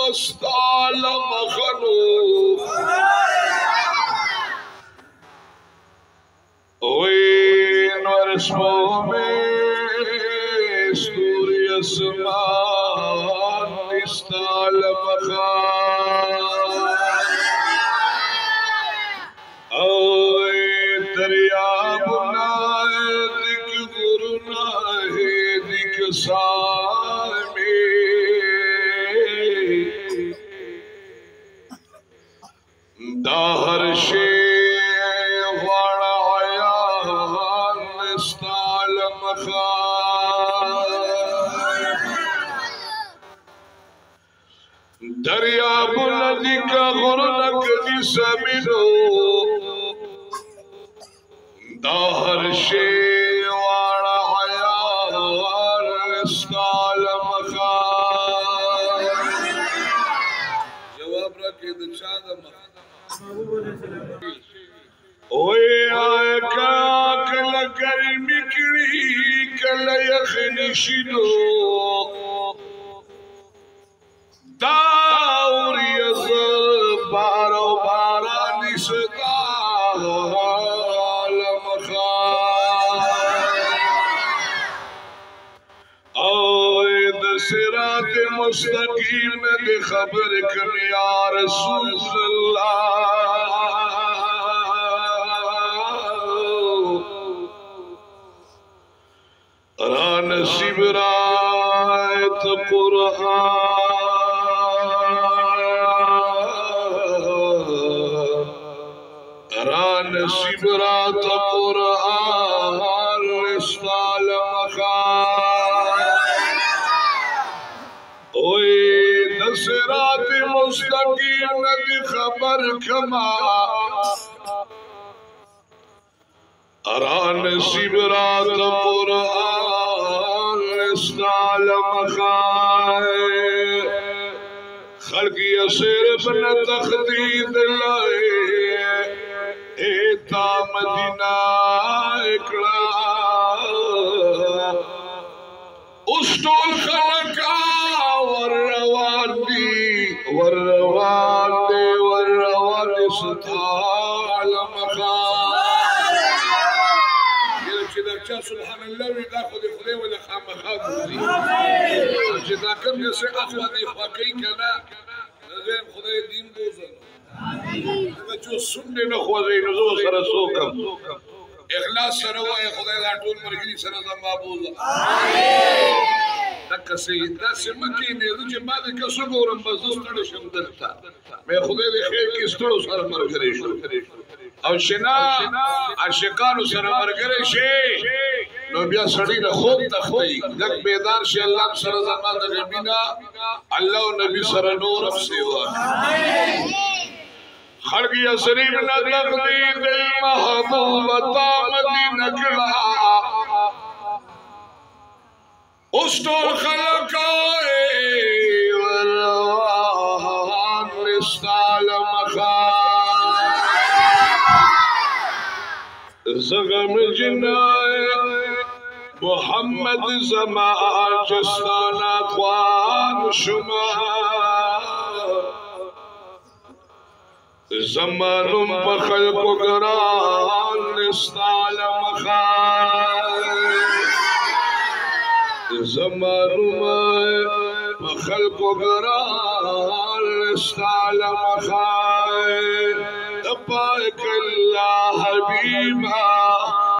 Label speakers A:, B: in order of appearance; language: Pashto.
A: استال مخنو وين ورسمو میں ستوری اسمان استال مخان اوے دریاب نائے دک گرنائے دک سامے داہر شے وڑا عیان استال مخان دریاب ندک غرنک دی سمینو داہر شے وڑا عیان استال مخان جواب رکھے دچا دا مخان اوے آئے کل گرمی کری کل یخنی شدو داوری از بارو بارانی ستال مخان اوے دسرات مستقیم دے خبر کن یا رسول اللہ را نصیب رایت قرآن را نصیب رایت قرآن استال مخان اوے نصرات مستقیم دی خبر کما را نصیب رایت قرآن استال مخان خلقی اسیر بن تخدید لائے ایتا مدینہ اکڑا اس طول خلقا ورروان دی ورروان دی ورروان ستال مخان سبحان الله ودا خود خدای ولا خامخا بوزي چې دا کوم یو څه اخوا دی خواکې کنا نظر خدای دین بوزل چې سنت نه خوځي نو زو سره سوکم اخلاص سره وای خدای دا ټول مرګي سره زما بوزل امين دغه سیدا سمکه نه چې ما د کسو ګورم بزستړ شم دلته مې خدای دې خیر کې ستړو سره مرګري شو او شنا عاشقانو سره مرګري شي نو بیا سړی له خوب تختی لک بیدار شي الله سره زما د غمینا الله او نبی سره نور اب سیوا خلق یسریب نہ تقدید محبوب تا مدینہ کلا اس طول خلقائے والروان استال مخان زغم جنائے محمد زمان جستانا خوان شمار زمانم بخلق گران استال مخان زمانم بخلق گران استال مخان تبارک اللہ حبیبہ